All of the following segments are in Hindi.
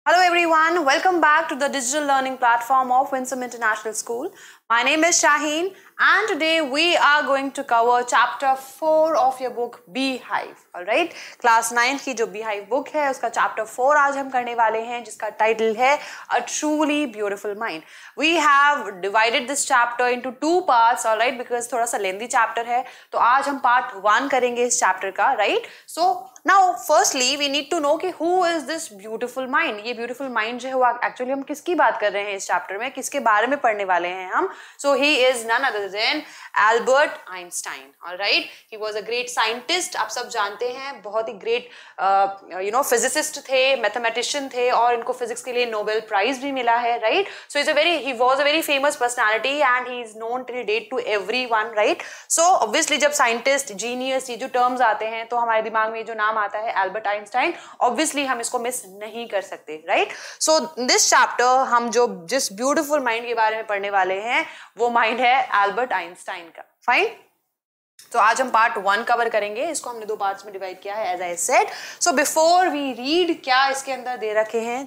Hello everyone, welcome back to the digital learning platform of Winsome International School. My name is Shaheen and today we are going to cover chapter 4 of your book Beehive. Alright, class 9 की जो Beehive book है उसका chapter 4 आज हम करने वाले हैं जिसका title है A Truly Beautiful Mind. We have divided this chapter into two parts, alright, because थोड़ा सा lengthy chapter है तो आज हम part 1 करेंगे इस chapter का, right? So now firstly we need to know कि who is this beautiful mind. ये beautiful mind जो है वो actually हम किसकी बात कर रहे हैं इस chapter में, किसके बारे में पढ़ने वाले हैं हम. So he is none other than Albert Einstein. All right, he was a great scientist. आप सब जानते हैं बहुत ही great physicist थे, mathematician थे और इनको physics के लिए Nobel Prize भी मिला है, right? So he was a very famous personality and he is known till date to everyone, right? So obviously जब scientist, genius ये जो terms आते हैं तो हमारे दिमाग में जो नाम आता है Albert Einstein, obviously हम इसको miss नहीं कर सकते, right? So this chapter हम जो जिस beautiful mind के बारे में पढ़ने वाले हैं वो माइंड है एल्बर्ट आइंस्टाइन का. फाइन, तो आज हम पार्ट 1 कवर करेंगे. इसको हमने दो पार्ट्स में डिवाइड किया है as I said. So before we read क्या इसके अंदर दे रखे हैं.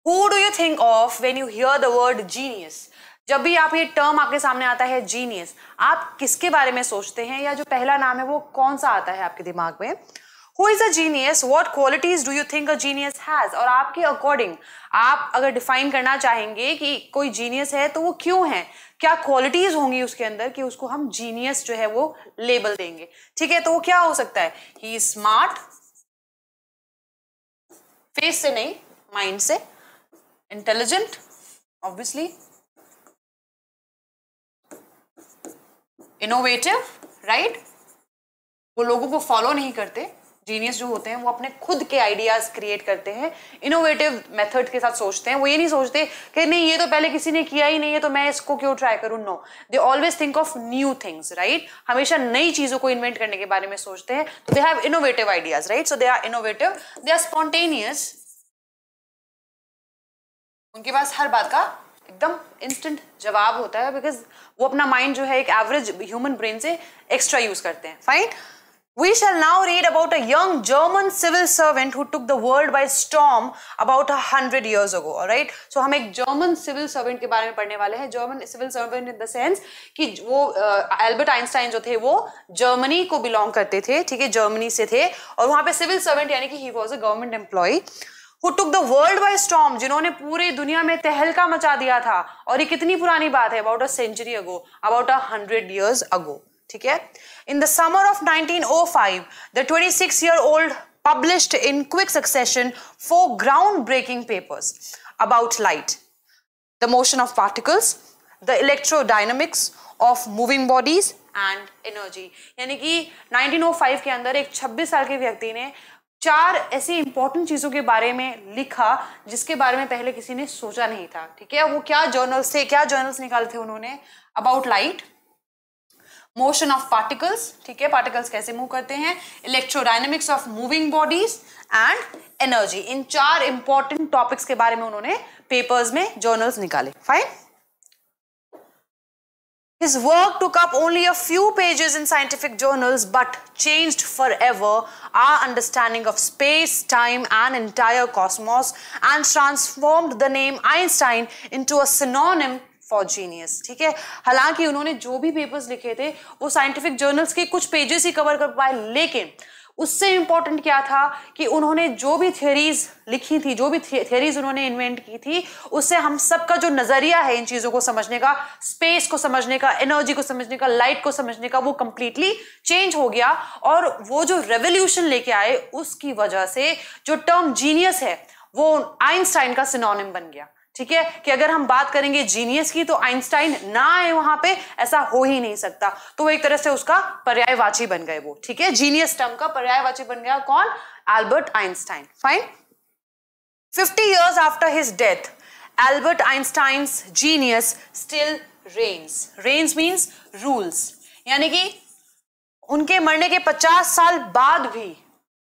Who do you think of when you hear the word genius. जब भी आप ये टर्म आपके सामने आता है जीनियस, आप किसके बारे में सोचते हैं या जो पहला नाम है वो कौन सा आता है आपके दिमाग में. Who is a genius? What qualities do you think a genius has? और आपके अकॉर्डिंग आप अगर डिफाइन करना चाहेंगे कि कोई जीनियस है तो वो क्यों है, क्या क्वालिटीज होंगी उसके अंदर कि उसको हम जीनियस जो है वो लेबल देंगे. ठीक है, तो वो क्या हो सकता है. ही इज स्मार्ट, फेस से नहीं माइंड से. Intelligent, obviously. इनोवेटिव, राइट, वो लोगों को फॉलो नहीं करते. जीनियस जो होते हैं वो अपने खुद के आइडियाज क्रिएट करते हैं, इनोवेटिव मेथड के साथ सोचते हैं. वो ये नहीं सोचते कि नहीं ये तो पहले किसी ने किया ही नहीं है तो मैं इसको क्यों ट्राई करूं. No, they always think of new things, right. हमेशा नई चीजों को इन्वेंट करने के बारे में सोचते हैं. तो they have innovative ideas, right. So they are innovative, they are spontaneous. उनके पास हर बात का एकदम इंस्टेंट जवाब होता है बिकॉज वो अपना माइंड जो है एक एवरेज ह्यूमन ब्रेन से एक्स्ट्रा यूज करते हैं. Fine. We shall now read about a young German civil servant who took the world by storm about 100 years ago. All right? So हम एक German civil servant के बारे में पढ़ने वाले हैं. German civil servant in the sense कि वो एल्बर्ट आइंस्टाइन जो थे वो जर्मनी को बिलोंग करते थे. ठीक है, जर्मनी से थे और वहां पे सिविल सर्वेंट यानी कि he was a government employee who took the world by storm, जिन्होंने पूरी दुनिया में तहलका मचा दिया था. और ये कितनी पुरानी बात है, about a century ago, about 100 years ago. ठीक है. In the summer of 1905, the 26-year-old published in quick succession 4 groundbreaking papers about light, the motion of particles, the electrodynamics of moving bodies and energy. यानी कि 1905 के अंदर एक 26 साल के व्यक्ति ने 4 ऐसी इंपॉर्टेंट चीजों के बारे में लिखा जिसके बारे में पहले किसी ने सोचा नहीं था. ठीक है, वो क्या जर्नल्स थे, क्या जर्नल्स निकाले थे उन्होंने. About light, motion of particles, ठीक है, पार्टिकल्स कैसे मूव करते हैं, electrodynamics of moving bodies and energy. In 4 important topics के बारे में उन्होंने पेपर्स में जर्नल्स निकाले. Fine. His work took up only a few pages in scientific journals but changed forever our understanding of space, time and entire cosmos and transformed the name Einstein into a synonym for genius. ठीक है, हालांकि उन्होंने जो भी पेपर्स लिखे थे वो साइंटिफिक जर्नल्स के कुछ पेजेस ही कवर कर पाए, लेकिन उससे इंपॉर्टेंट क्या था कि उन्होंने जो भी थियरीज लिखी थी, जो भी थियरीज उन्होंने इन्वेंट की थी, उससे हम सबका जो नजरिया है इन चीजों को समझने का, स्पेस को समझने का, एनर्जी को समझने का, लाइट को समझने का, वो कंप्लीटली चेंज हो गया. और वो जो रेवोल्यूशन लेके आए उसकी वजह से जो टर्म जीनियस है वो आइंस्टाइन का सिनोनिम बन गया. ठीक है, कि अगर हम बात करेंगे जीनियस की तो आइंस्टाइन ना आए वहां पे, ऐसा हो ही नहीं सकता. तो वो एक तरह से उसका पर्यायवाची बन गए वो. ठीक है, जीनियस टर्म का पर्यायवाची बन गया कौन, Albert Einstein. Fine. 50 years after his death, Albert Einstein's genius still reigns. Reigns means rules. यानी कि उनके मरने के 50 साल बाद भी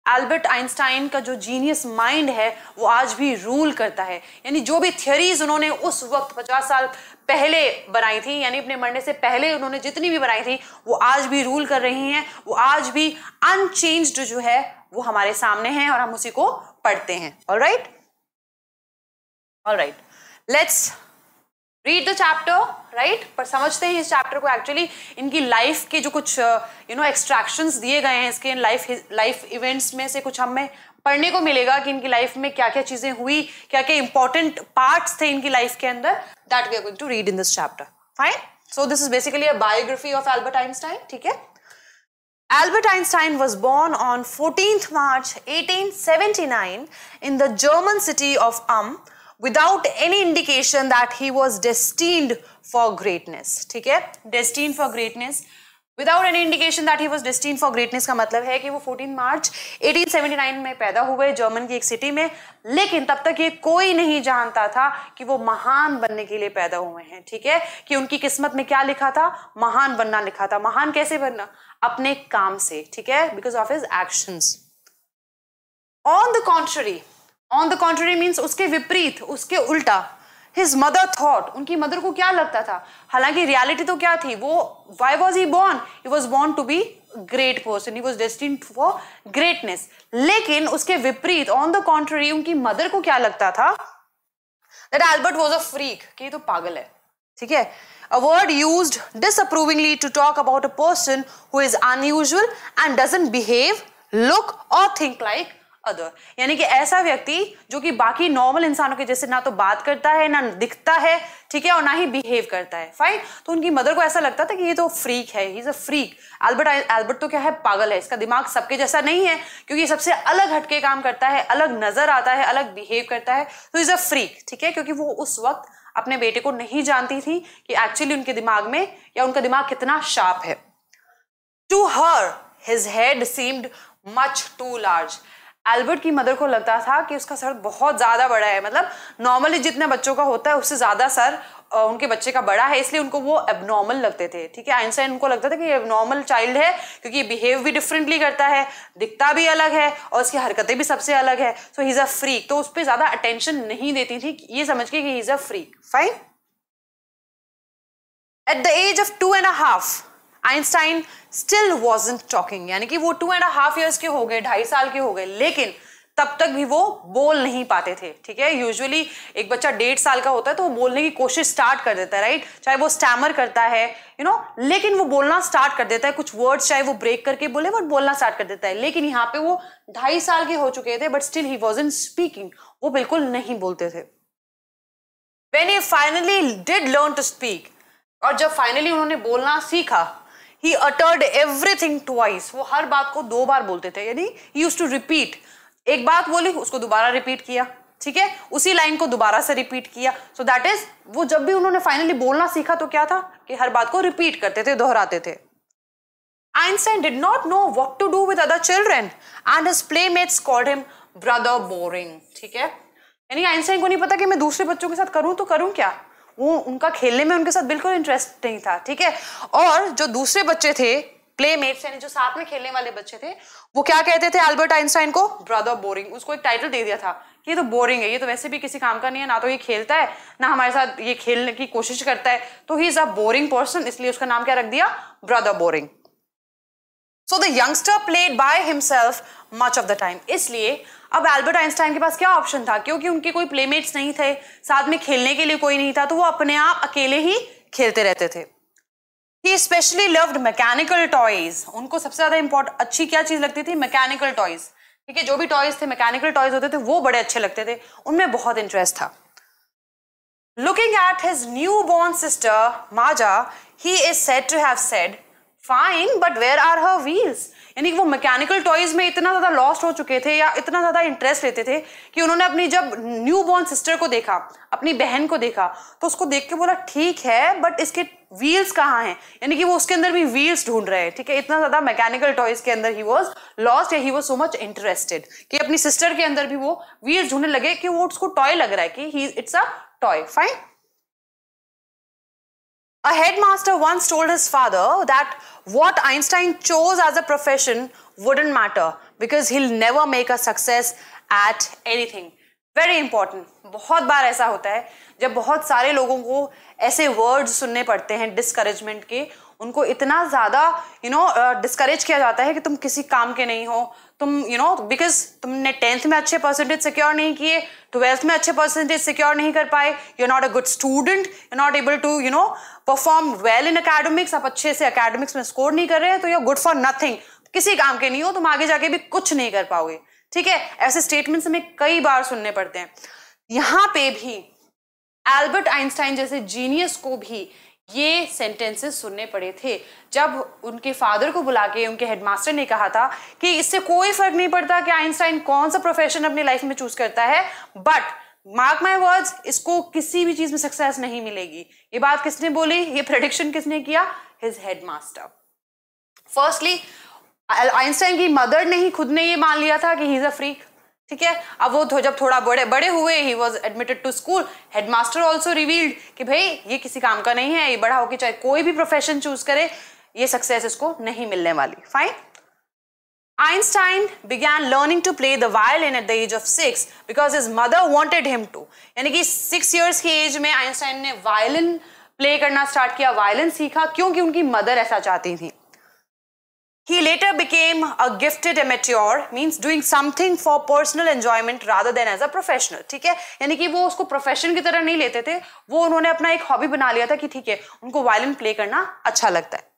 एल्बर्ट आइंस्टाइन का जो जीनियस माइंड है वो आज भी रूल करता है. यानी जो भी थियरीज उन्होंने उस वक्त 50 साल पहले बनाई थी, यानी अपने मरने से पहले उन्होंने जितनी भी बनाई थी वो आज भी रूल कर रही हैं. वो आज भी अनचेंज्ड जो है वो हमारे सामने है और हम उसी को पढ़ते हैं. Alright. Alright, let's read the chapter, right. पर समझते हैं इस चैप्टर को। एक्चुअली इनकी लाइफ के जो कुछ एक्सट्रैक्शंस दिए गए हैं इसके लाइफ इवेंट्स में से कुछ हमें पढ़ने को मिलेगा कि इनकी लाइफ में क्या क्या चीजें हुई, क्या क्या इंपॉर्टेंट पार्ट्स थे इनकी लाइफ के अंदर, that we are going to read in this chapter. Fine, so this is basically a biography of Albert Einstein, ठीक है। Albert Einstein was born on 14th March 1879 in the German city of without any indication that he was destined for greatness, ठीक है। destined for greatness, without any indication that he was destined for greatness का मतलब है कि वो 14 मार्च 1879 में पैदा हुए जर्मन की एक सिटी में, लेकिन तब तक ये कोई नहीं जानता था कि वो महान बनने के लिए पैदा हुए हैं, ठीक है। कि उनकी किस्मत में क्या लिखा था, महान बनना लिखा था। महान कैसे बनना, अपने काम से, ठीक है, because of his actions. On the contrary means उसके विपरीत, उसके उल्टा, हिज मदर थॉट, उनकी मदर को क्या लगता था, हालांकि रियलिटी तो क्या थी, वो why was he born, he was born to be great person, he was destined for greatness. लेकिन उसके विपरीत, ऑन द कॉन्ट्ररी, उनकी मदर को क्या लगता था, that Albert was a freak, कि ये तो पागल है, ठीक है। A word used disapprovingly to talk about a person who is unusual and doesn't behave, look or think like other, यानी कि ऐसा व्यक्ति जो कि बाकी नॉर्मल इंसानों के जैसे ना तो बात करता है, ना दिखता है, ठीक है, और ना ही बिहेव करता है। फाइन, तो उनकी मदर को ऐसा लगता था कि ये तो फ्रीक है, ही इज अ फ्रीक। एल्बर्ट तो क्या है, पागल है, इसका दिमाग सबके जैसा नहीं है, क्योंकि सबसे अलग हटके काम करता है, अलग नजर आता है, अलग बिहेव करता है, तो इज अ फ्रीक, ठीक है। क्योंकि वो उस वक्त अपने बेटे को नहीं जानती थी कि एक्चुअली उनके दिमाग में या उनका दिमाग कितना शार्प है। To her his head seemed much too large, Albert की मदर को लगता था कि उसका सर बहुत ज्यादा बड़ा है, मतलब नॉर्मली जितने बच्चों का होता है उससे ज्यादा सर उनके बच्चे का बड़ा है, इसलिए उनको वो एबनॉर्मल लगते थे, ठीक है। आइंस्टाइन उनको लगता था कि एबनॉर्मल चाइल्ड है, क्योंकि बिहेव भी डिफरेंटली करता है, दिखता भी अलग है और उसकी हरकतें भी सबसे अलग है, सो ही इज अ फ्रीक। तो उस पर ज्यादा अटेंशन नहीं देती थी, ये समझ के कि he is a freak. Fine, at the age of 2.5 Einstein still wasn't talking, यानी कि वो 2.5 years के हो गए, 2.5 साल के हो गए, लेकिन तब तक भी वो बोल नहीं पाते थे, ठीक है। यूजुअली एक बच्चा 1.5 साल का होता है तो वो बोलने की कोशिश स्टार्ट कर देता है, राइट, चाहे वो स्टैमर करता है, लेकिन वो बोलना स्टार्ट कर देता है, कुछ वर्ड्स चाहे वो ब्रेक करके बोले बट बोलना स्टार्ट कर देता है। लेकिन यहाँ पे वो 2.5 साल के हो चुके थे, but still he wasn't speaking, वो बिल्कुल नहीं बोलते थे। When he finally did learn to speak, और जब फाइनली उन्होंने बोलना सीखा, he uttered everything twice, वो हर बात को 2 बार बोलते थे, यानी he used to repeat, एक बात बोली उसको दोबारा रिपीट किया, ठीक है, उसी लाइन को दोबारा से रिपीट किया। सो दैट इज, वो जब भी उन्होंने फाइनली बोलना सीखा तो क्या था कि हर बात को रिपीट करते थे, दोहराते थे। Einstein did not know what to do with other children and his playmates called him brother boring, ठीक है, यानी आइंस्टाइन को नहीं पता कि मैं दूसरे बच्चों के साथ करूं तो करूं क्या, वो उनका खेलने में उनके साथ बिल्कुल इंटरेस्ट नहीं था, ठीक है। और जो दूसरे बच्चे थे, प्लेमेट्स यानी जो साथ में खेलने वाले बच्चे थे, वो क्या कहते थे एल्बर्ट आइंस्टाइन को, ब्रदर बोरिंग। उसको एक टाइटल दे दिया था कि ये तो बोरिंग है, ये तो वैसे भी किसी काम का नहीं है, ना तो ये खेलता है ना हमारे साथ ये खेलने की कोशिश करता है, तो ही इज अ बोरिंग पर्सन, इसलिए उसका नाम क्या रख दिया, brother boring. So the youngster played by himself much of the time, इसलिए अब एल्बर्ट आइंस्टाइन के पास क्या ऑप्शन था, क्योंकि उनके कोई प्लेमेट्स नहीं थे, साथ में खेलने के लिए कोई नहीं था, तो वो अपने आप अकेले ही खेलते रहते थे। He especially loved mechanical toys, उनको सबसे ज्यादा इंपॉर्टेंट अच्छी क्या चीज लगती थी, मैकेनिकल टॉयज, ठीक है, जो भी टॉयज थे, मैकेनिकल टॉयज होते थे, वो बड़े अच्छे लगते थे, उनमें बहुत इंटरेस्ट था। Looking at his newborn sister Maja, he is said to have said, "Fine, but where are her wheels?" यानी कि वो मैकेनिकल टॉयज में इतना ज्यादा लॉस्ट हो चुके थे या इतना ज्यादा इंटरेस्ट लेते थे कि उन्होंने अपनी जब न्यू बॉर्न सिस्टर को देखा, अपनी बहन को देखा, तो उसको देख के बोला ठीक है बट इसके व्हील्स कहाँ हैं, यानी कि वो उसके अंदर भी व्हील्स ढूंढ रहे हैं, ठीक है। इतना ज्यादा मैकेनिकल टॉयज के अंदर ही वाज लॉस्ट या he was so much interested कि अपनी सिस्टर के अंदर भी वो व्हील्स ढूंढने लगे कि वो उसको टॉय लग रहा है कि it's a toy. Fine. A headmaster once told his father that what Einstein chose as a profession wouldn't matter because he'll never make a success at anything. Very important. बहुत बार ऐसा होता है जब बहुत सारे लोगों को ऐसे वर्ड्स सुनने पड़ते हैं डिस्करेजमेंट के, उनको इतना ज़्यादा डिस्करेज किया जाता है कि तुम किसी काम के नहीं हो, तुम बिकॉज तुमने 10th में अच्छे परसेंटेज सिक्योर नहीं किए, 12th में अच्छे परसेंटेज सिक्योर नहीं कर पाए, you are not a good student, you are not able to perform well in academics, आप अच्छे से एकेडमिक्स में स्कोर नहीं कर रहे हैं, तो you are good for nothing, किसी काम के नहीं हो, तुम आगे जाके भी कुछ नहीं कर पाओगे। ठीक है, ऐसे स्टेटमेंट्स हमें कई बार सुनने पड़ते हैं। यहाँ पे भी एल्बर्ट आइंस्टाइन जैसे जीनियस को भी ये सेंटेंसेस सुनने पड़े थे जब उनके फादर को बुला के उनके हेडमास्टर ने कहा था कि इससे कोई फर्क नहीं पड़ता कि आइंस्टाइन कौन सा प्रोफेशन अपनी लाइफ में चूज करता है, बट मार्क माय वर्ड्स, इसको किसी भी चीज में सक्सेस नहीं मिलेगी। ये बात किसने बोली, ये प्रेडिक्शन किसने किया, हिज हेडमास्टर। फर्स्टली आइंस्टाइन की मदर ने ही खुद ने ये मान लिया था कि ही इज अ फ्रीक। ठीक है, अब वो जब थोड़ा बड़े हुए, he was admitted to school, headmaster also revealed कि भाई ये किसी काम का नहीं है, ये बड़ा होकर चाहे कोई भी प्रोफेशन चूज करे, ये सक्सेस इसको नहीं मिलने वाली। Fine. Einstein began learning to play the violin at the age of 6 because his mother wanted him to. यानी कि 6 years की एज में आइंस्टाइन ने वायलिन प्ले करना स्टार्ट किया, वायलिन सीखा क्योंकि उनकी मदर ऐसा चाहती थी। He later became a gifted amateur, means doing something for personal enjoyment rather than as a professional. ठीक है, यानी कि वो उसको प्रोफेशन की तरह नहीं लेते थे, वो उन्होंने अपना एक हॉबी बना लिया था कि ठीक है उनको वायलिन प्ले करना अच्छा लगता है।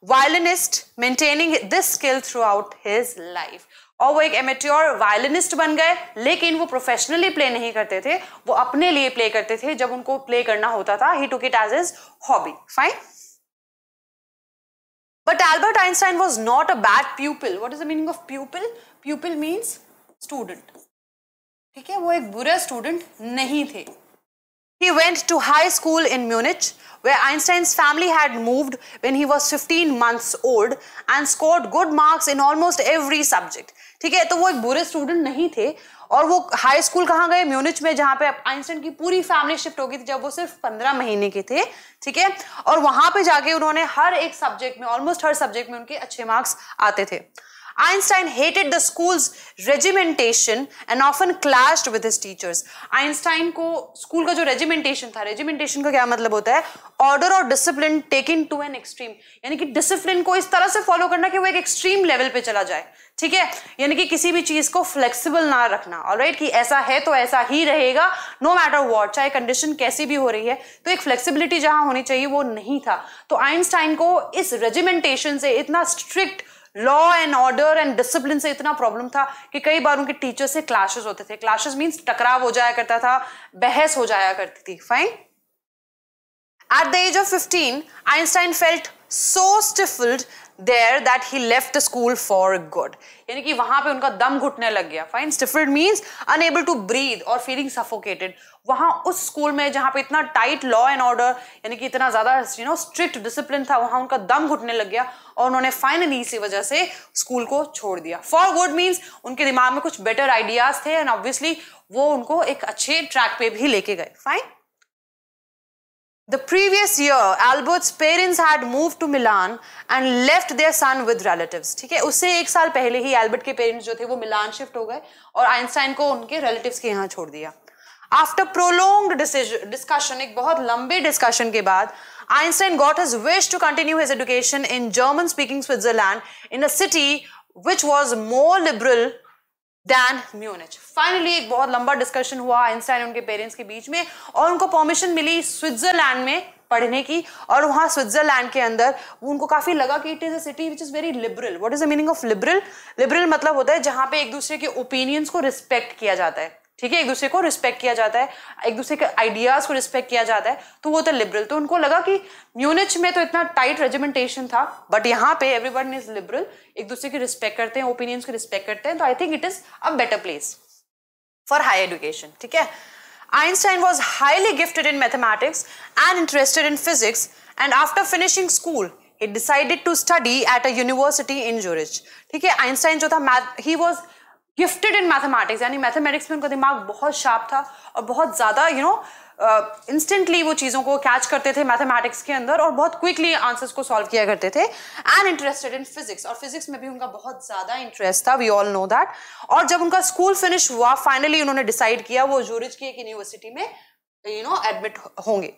Violinist maintaining this skill throughout his life. और वो एक एमेच्योर वायलिनिस्ट बन गए, लेकिन वो प्रोफेशनली प्ले नहीं करते थे, वो अपने लिए प्ले करते थे जब उनको प्ले करना होता था। He took it as his hobby. Fine. But Albert Einstein was not a bad pupil. What is the meaning of pupil? Pupil means student. ठीक है, वो एक बुरे स्टूडेंट नहीं थे। He went to high school in Munich, where Einstein's family had moved when he was 15 months old and scored good marks in almost every subject. ठीक है, तो वो एक बुरे स्टूडेंट नहीं थे और वो हाई स्कूल कहाँ गए, म्यूनिच में, जहाँ पे आइंस्टाइन की पूरी फैमिली शिफ्ट हो गई थी जब वो सिर्फ 15 महीने के थे। ठीक है, और वहां पे जाके उन्होंने हर एक सब्जेक्ट में, ऑलमोस्ट हर सब्जेक्ट में उनके अच्छे मार्क्स आते थे। Einstein hated the school's regimentation and often clashed with his teachers. Einstein को स्कूल का जो रेजिमेंटेशन था, रेजिमेंटेशन का क्या मतलब होता है, ऑर्डर और discipline taken to an extreme, यानी कि डिसिप्लिन को इस तरह से फॉलो करना कि वो एक एक्सट्रीम लेवल पे चला जाए। ठीक है, यानी कि किसी भी चीज को फ्लेक्सिबल ना रखना, ऑलराइट, कि ऐसा है तो ऐसा ही रहेगा नो मैटर व्हाट, चाहे कंडीशन कैसी भी हो रही है, तो एक फ्लेक्सिबिलिटी जहां होनी चाहिए वो नहीं था। तो आइंस्टाइन को इस रेजिमेंटेशन से, इतना strict law and order and discipline से इतना प्रॉब्लम था कि कई बार उनके टीचर से क्लैशेस होते थे। क्लैशेस मींस टकराव हो जाया करता था, बहस हो जाया करती थी। Fine. At the age of 15, Einstein felt so stifled there that he left the school for good. यानी कि वहां पे उनका दम घुटने लग गया। Fine. Stifled means unable to breathe or feeling suffocated. वहां उस स्कूल में जहां पे इतना टाइट लॉ एंड ऑर्डर, यानी कि इतना ज्यादा स्ट्रिक्ट डिसिप्लिन था, वहां उनका दम घुटने लग गया और उन्होंने फाइनली इसी वजह से स्कूल को छोड़ दिया। फॉर गुड मीन्स उनके दिमाग में कुछ बेटर आइडियाज थे एंड ऑब्वियसली वो उनको एक अच्छे ट्रैक पे भी लेके गए। Fine. The previous year, Albert's parents had moved to Milan and left their son with relatives. ठीक है, उससे एक साल पहले ही एल्बर्ट के पेरेंट्स जो थे वो मिलान शिफ्ट हो गए और आइंस्टाइन को उनके रिलेटिव्स के यहाँ छोड़ दिया। After prolonged discussion, एक बहुत लंबे डिस्कशन के बाद, Einstein got his wish to continue his education in German-speaking Switzerland in a city which was more liberal than Munich. Finally एक बहुत लंबा डिस्कशन हुआ आइंस्टाइन उनके पेरेंट्स के बीच में और उनको परमिशन मिली स्विट्जरलैंड में पढ़ने की, और वहां स्विट्जरलैंड के अंदर उनको काफी लगा कि it is a city which is very liberal. What is the meaning of liberal? Liberal मतलब होता है जहां पे एक दूसरे के ओपिनियंस को रिस्पेक्ट किया जाता है। ठीक है, एक दूसरे को रिस्पेक्ट किया जाता है, एक दूसरे के आइडियाज को रिस्पेक्ट किया जाता है, तो वो था लिबरल। तो उनको लगा कि म्यूनिच में तो इतना टाइट रेजिमेंटेशन था, बट यहाँ पे एवरीवन इज लिबरल, एक दूसरे की रिस्पेक्ट करते हैं, ओपिनियंस को रिस्पेक्ट करते हैं, तो I think it is a better place for high education. ठीक है, Einstein was highly gifted in mathematics and interested in physics, and after finishing school he decided to study at a university in Zurich. ठीक है, आइंस्टाइन जो था he was gifted in mathematics, यानी मैथमेटिक्स में उनका दिमाग बहुत शार्प था और बहुत ज्यादा इंस्टेंटली वो चीजों को कैच करते थे मैथमेटिक्स के अंदर और बहुत क्विकली आंसर्स को सॉल्व किया करते थे। एंड इंटरेस्टेड इन फिजिक्स, और फिजिक्स में भी उनका बहुत ज्यादा इंटरेस्ट था, वी ऑल नो दैट। और जब उनका स्कूल फिनिश हुआ, फाइनली उन्होंने डिसाइड किया वो जूरिच की एक यूनिवर्सिटी में एडमिट होंगे।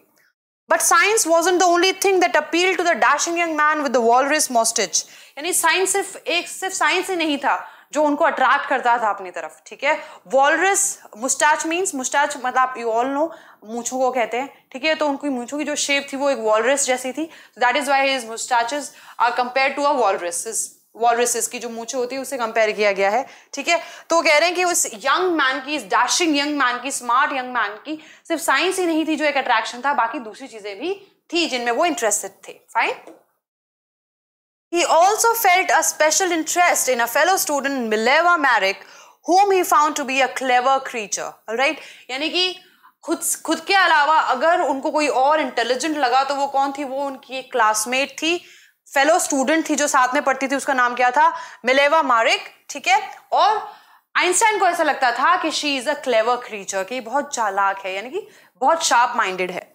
But science wasn't the only thing that appealed to the dashing young man with the walrus mustache. यानी साइंस सिर्फ साइंस ही नहीं था जो उनको अट्रैक्ट करता था अपनी तरफ, ठीक है. वॉलरस मुस्टैच मीन्स, मुस्टैच मतलब यू ऑल नो मूंछों को कहते हैं, ठीक है. तो उनकी मूंछों की जो शेप थी वो एक वॉलरस जैसी थी. That is why his mustaches are compared to a walrus. Walruses की जो मूंछें होती है उससे कंपेयर किया गया है, ठीक है. तो कह रहे हैं कि उस यंग मैन की, इस डैशिंग यंग मैन की, स्मार्ट यंग मैन की सिर्फ साइंस ही नहीं थी जो एक अट्रैक्शन था, बाकी दूसरी चीजें भी थी जिनमें वो इंटरेस्टेड थे. Fine. He also felt a special interest in a fellow student, Mileva Maric, whom he found to be a clever creature. Alright? यानी कि खुद के अलावा अगर उनको कोई और इंटेलिजेंट लगा तो वो कौन थी? वो उनकी एक क्लासमेट थी, फेलो स्टूडेंट थी जो साथ में पढ़ती थी, उसका नाम क्या था? मिलेवा मारिक, ठीक है. और आइंस्टाइन को ऐसा लगता था कि she is a clever creature, कि बहुत चालाक है, यानी कि बहुत शार्प माइंडेड है.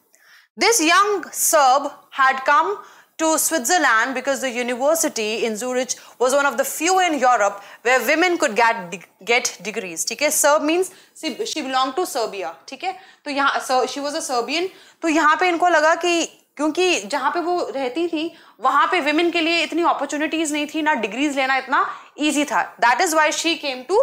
This young Serb had come to Switzerland because the university in Zurich was one of the few in Europe where women could get degrees. ठीक है. Serb means she belonged to Serbia. ठीक है. तो यहाँ she was a Serbian. तो यहाँ पे इनको लगा कि क्योंकि जहाँ पे वो रहती थी वहाँ पे women के लिए इतनी opportunities नहीं थी, ना डिग्रीज लेना इतना easy था. That is why she came to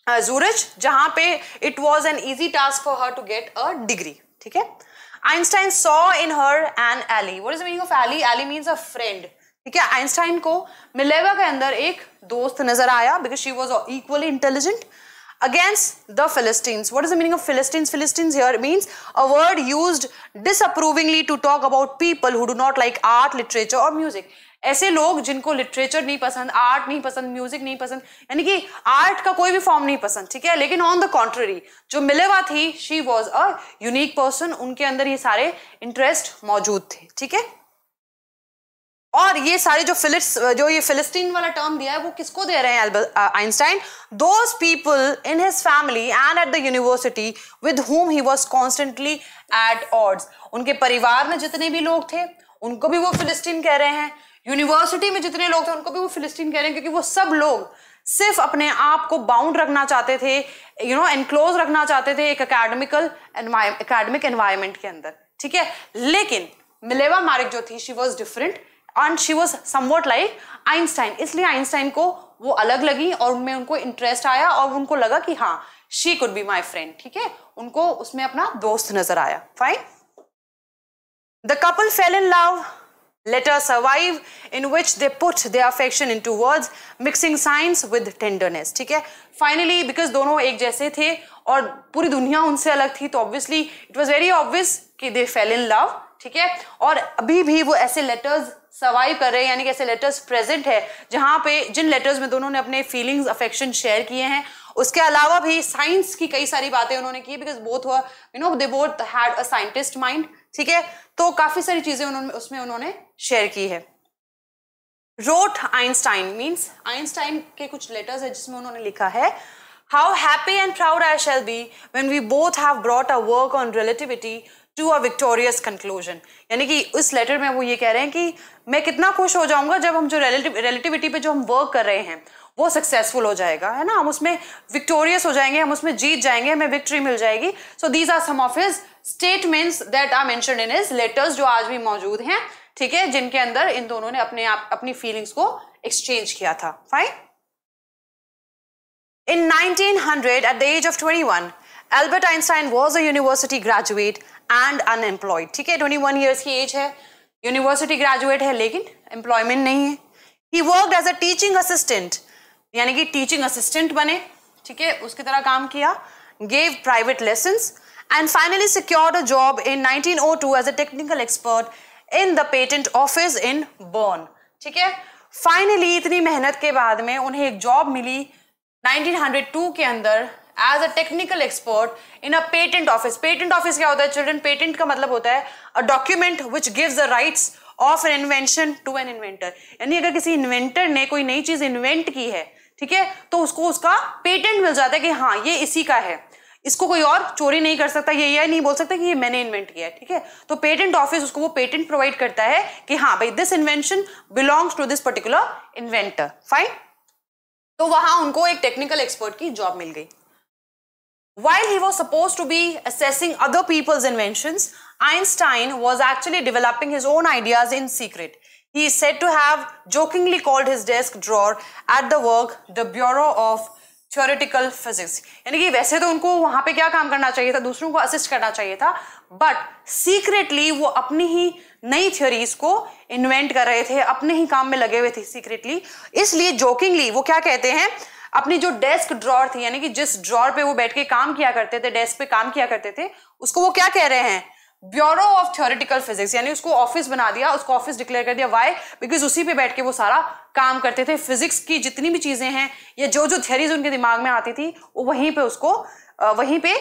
Zurich, जहाँ पे it was an easy task for her to get a degree. ठीक है. Einstein saw in her an ally. What is the meaning of ally? Ally means a friend. ठीक है. आइंस्टाइन को मिलेवा के अंदर एक दोस्त नजर आया because she was equally intelligent against the Philistines. What is the meaning of Philistines? Philistines here means a word used disapprovingly to talk about people who do not like art, literature or music. ऐसे लोग जिनको लिटरेचर नहीं पसंद, आर्ट नहीं पसंद, म्यूजिक नहीं पसंद, यानी कि आर्ट का कोई भी फॉर्म नहीं पसंद, ठीक है. लेकिन ऑन द कॉन्ट्ररी जो मिलेवा थी, she was a unique person, उनके अंदर ये सारे इंटरेस्ट मौजूद थे, ठीक है. और ये सारे जो ये फिलिस्तीन वाला टर्म दिया है वो किसको दे रहे हैं Einstein? Those people in his family and at the university with whom he was constantly at odds. उनके परिवार में जितने भी लोग थे उनको भी वो फिलिस्तीन कह रहे हैं, यूनिवर्सिटी में जितने लोग थे उनको भी वो फिलिस्तीन कह रहे हैं, क्योंकि वो सब लोग सिर्फ अपने आप को बाउंड रखना चाहते थे, एनक्लोज रखना चाहते थे एक एकेडमिक एनवायरमेंट के अंदर, ठीक है. लेकिन मिलेवा मारिक जो थी, she was different and she was somewhat like Einstein. इसलिए आइंस्टाइन को वो अलग लगी और उनमें उनको इंटरेस्ट आया और उनको लगा कि हाँ, she could be my friend, ठीक है. उनको उसमें अपना दोस्त नजर आया. Fine. The couple fail in love. Letters survive in which they put their affection into words, mixing science with tenderness. ठीक है. Finally, because दोनों एक जैसे थे और पूरी दुनिया उनसे अलग थी, तो obviously it was very obvious कि they fell in love. ठीक है. और अभी भी वो ऐसे लेटर्स सर्वाइव कर रहे हैं, यानी कि ऐसे लेटर्स प्रेजेंट है जहां पे जिन लेटर्स में दोनों ने अपने फीलिंग्स, अफेक्शन शेयर किए हैं. उसके अलावा भी साइंस की कई सारी बातें उन्होंने की, because both they both had a scientist mind, ठीक है. तो काफी सारी चीजें उसमें उन्होंने शेयर की है. रोट आइंस्टाइन मीन्स आइंस्टाइन के कुछ लेटर्स है जिसमें उन्होंने लिखा है, how happy and proud I shall be when we both have brought a work on relativity to a victorious conclusion. यानी कि उस लेटर में वो ये कह रहे हैं कि मैं कितना खुश हो जाऊंगा जब हम जो रिलेटिविटी पे जो हम वर्क कर रहे हैं वो सक्सेसफुल हो जाएगा, है ना. हम उसमें विक्टोरियस हो जाएंगे, हम उसमें जीत जाएंगे, हमें विक्ट्री मिल जाएगी. So these are some of his statements that are mentioned in his letters, जो आज भी मौजूद हैं, ठीक है, जिनके अंदर इन दोनों ने अपनी फीलिंग्स को एक्सचेंज किया था. Fine. In 1900, at the age of 21, Albert Einstein was a university graduate and unemployed. ठीक है. 21 years की एज है, यूनिवर्सिटी ग्रेजुएट है, लेकिन एम्प्लॉयमेंट नहीं है. He worked as a teaching assistant, यानी कि टीचिंग असिस्टेंट बने, ठीक है, उसकी तरह काम किया. Gave private lessons and finally secured a job in 1902 as a technical expert in the patent office in Bern. ठीक है. फाइनली इतनी मेहनत के बाद में उन्हें एक जॉब मिली 1902 के अंदर as a technical expert in a patent office. Patent office क्या होता है चिल्ड्रन? पेटेंट का मतलब होता है a document which gives the rights of an invention to an inventor. यानी अगर किसी इन्वेंटर ने कोई नई चीज इन्वेंट की है, ठीक है, तो उसको उसका पेटेंट मिल जाता है कि हाँ ये इसी का है, इसको कोई और चोरी नहीं कर सकता, ये नहीं बोल सकता कि ये मैंने इन्वेंट किया है, ठीक है. तो पेटेंट ऑफिस उसको वो पेटेंट प्रोवाइड करता है कि हाँ भाई this invention belongs to this particular inventor. Fine. तो वहां उनको एक टेक्निकल एक्सपर्ट की जॉब मिल गई. While he was supposed to be assessing other people's inventions, Einstein was actually developing his own ideas in secret. He is said to have jokingly called his desk drawer at the work the Bureau of Theoretical Physics. यानी कि वैसे तो उनको वहां पे क्या काम करना चाहिए था, दूसरों को असिस्ट करना चाहिए था, बट सीक्रेटली वो अपनी ही नई थ्योरीज को इन्वेंट कर रहे थे, अपने ही काम में लगे हुए थे सीक्रेटली. इसलिए जोकिंगली वो क्या कहते हैं, अपनी जो डेस्क ड्रॉर थी, यानी कि जिस ड्रॉर पे वो बैठ के काम किया करते थे, डेस्क पे काम किया करते थे, उसको वो क्या कह रहे हैं, ब्यूरो ऑफ थ्योरेटिकल फिजिक्स. यानी उसको ऑफिस बना दिया, उसको ऑफिस डिक्लेयर कर दिया. वाई? बिकॉज उसी पे बैठ के वो सारा काम करते थे. फिजिक्स की जितनी भी चीजें हैं या जो जो थ्योरीज उनके दिमाग में आती थी, वो वहीं पे उसको वहीं पे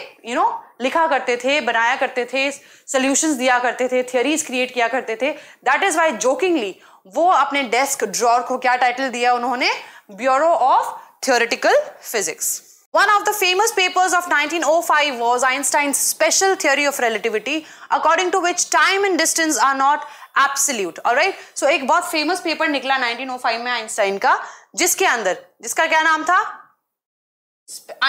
लिखा करते थे, बनाया करते थे, सोल्यूशंस दिया करते थे, थ्योरीज क्रिएट किया करते थे. दैट इज वाई जोकिंगली वो अपने डेस्क ड्रॉर को क्या टाइटल दिया उन्होंने, bureau of theoretical physics. One of the famous papers of 1905 was Einstein's special theory of relativity, according to which time and distance are not absolute. Alright? So एक बहुत famous paper निकला 1905 में आइंस्टाइन का, जिसके अंदर, जिसका क्या नाम था,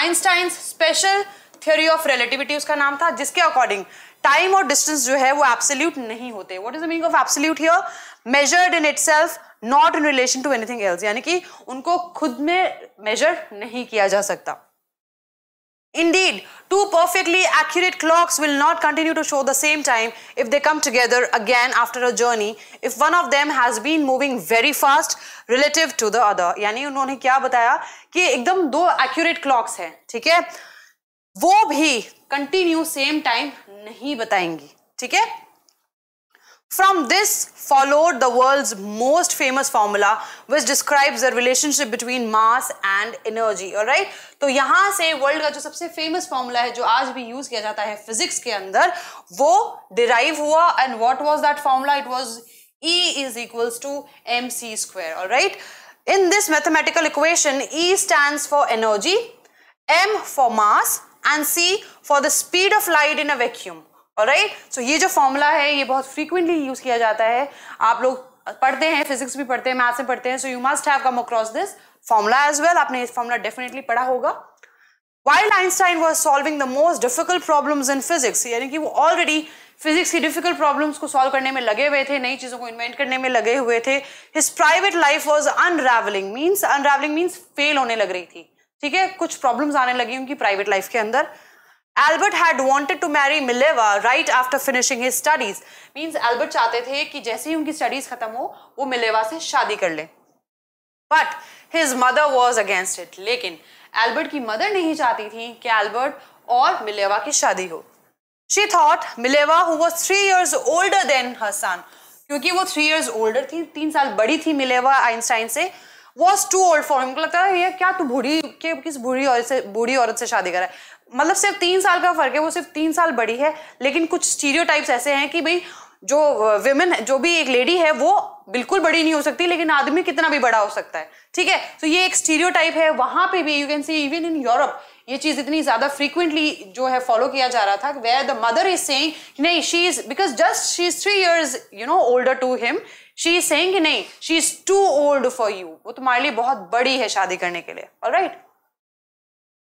Einstein's special theory of relativity उसका नाम था, जिसके अकॉर्डिंग टाइम और डिस्टेंस जो है वो एब्सोल्यूट नहीं होते. What is the meaning of absolute here? Measured in itself, not in relation to anything else. यानी कि उनको खुद में मेजर नहीं किया जा सकता. Indeed, two perfectly accurate clocks will not continue to show the same time if they come together again after a journey if one of them has been moving very fast relative to the other. यानी उन्होंने क्या बताया कि एकदम दो accurate clocks हैं, ठीक है, वो भी कंटिन्यू सेम टाइम नहीं बताएंगी. ठीक है. From this followed the world's most famous formula which describes the relationship between mass and energy. Alright? तो यहाँ से वर्ल्ड का जो सबसे फेमस फॉर्मूला है जो आज भी यूज किया जाता है फिजिक्स के अंदर, वो डिराइव हुआ. And what was that formula? It was E is equals to mc square. Alright? In this mathematical equation, E stands for energy, m for mass and c for the speed of light in a vacuum. Alright? So ये जो फॉर्मूला है ये बहुत फ्रीक्वेंटली यूज किया जाता है. आप लोग पढ़ते हैं, फिजिक्स भी पढ़ते हैं, मैथ्स में पढ़ते हैं, so you must have come across this formula as well. आपने इस फॉर्मूला डेफिनेटली पढ़ा होगा. While Einstein was solving the most difficult problems in physics, यानी कि वो ऑलरेडी फिजिक्स की डिफिकल्ट प्रॉब्लम्स को सॉल्व करने में लगे हुए थे, नई चीजों को इन्वेंट करने में लगे हुए थे. His private life was unraveling means fail होने लग रही थी. ठीक है, कुछ प्रॉब्लम्स आने लगी उनकी प्राइवेट लाइफ के अंदर. Albert had wanted to marry Mileva right after finishing his studies. Means Albert चाहते थे कि जैसे ही उनकी स्टडीज खत्म हो वो मिलेवा से शादी कर ले. But his mother was against it. लेकिन एल्बर्ट की मदर नहीं चाहती थी कि एल्बर्ट और मिलेवा की शादी हो. She thought Mileva, who was 3 years older than her son, क्योंकि वो 3 years older थी, 3 साल बड़ी थी मिलेवा आइंस्टाइन से, was too old for him. लगता है ये क्या तू किस बूढ़ी औरत से शादी करा है. मतलब सिर्फ 3 साल का फर्क है, वो सिर्फ 3 साल बड़ी है. लेकिन कुछ स्टीरियोटाइप्स ऐसे हैं कि भाई जो विमेन, जो भी एक लेडी है वो बिल्कुल बड़ी नहीं हो सकती, लेकिन आदमी कितना भी बड़ा हो सकता है. ठीक है, तो ये एक स्टीरियोटाइप है. वहां पे भी you can see even in Europe ये चीज इतनी ज्यादा फ्रीक्वेंटली जो है फॉलो किया जा रहा था, where the mother is saying नहीं, she is because just she is 3 years older to him, she is saying कि नहीं, she is too old for you, वो तुम्हारे लिए बहुत बड़ी है शादी करने के लिए. Alright.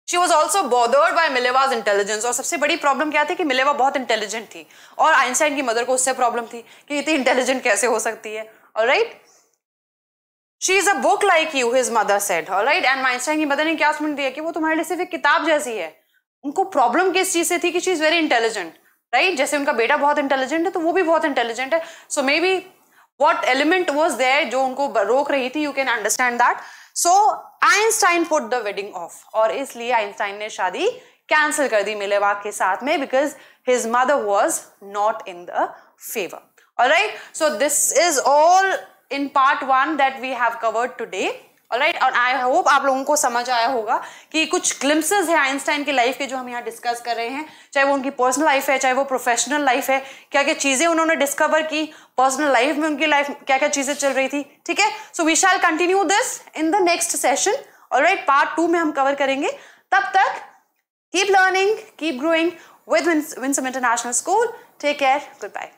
She was also bothered by Mileva's intelligence. और सबसे बड़ी प्रॉब्लम क्या थी कि मिलेवा बहुत इंटेलिजेंट थी और आइंस्टाइन की मदर को उससे प्रॉब्लम थी कि इतनी इंटेलिजेंट कैसे हो सकती है. Alright. She is a book like you, his mother said. Alright. And Einstein की मदर ने क्या समझ दिया कि वो तुम्हारे लिए सिर्फ एक किताब जैसी है. उनको प्रॉब्लम किस चीज से थी कि she is very intelligent. Right. जैसे उनका बेटा बहुत इंटेलिजेंट है तो वो भी बहुत इंटेलिजेंट है. So maybe what element was there जो उनको रोक रही थी, you can understand that. So Einstein put the wedding off और इसलिए आइंस्टाइन ने शादी कैंसिल कर दी मिलेवा के साथ में because his mother was not in the favor. Alright, so this is all in part 1 that we have covered today. Alright, और I hope आप लोगों को समझ आया होगा कि कुछ ग्लिम्पसेस है आइंस्टाइन की लाइफ के जो हम यहाँ डिस्कस कर रहे हैं, चाहे वो उनकी पर्सनल लाइफ है, चाहे वो प्रोफेशनल लाइफ है, क्या क्या चीजें उन्होंने डिस्कवर की पर्सनल लाइफ में, उनकी लाइफ क्या क्या चीजें चल रही थी. ठीक है, so we shall continue this in the next session. Alright, part 2 में हम कवर करेंगे. तब तक keep learning, keep growing with Winsome International School. Take care. Goodbye.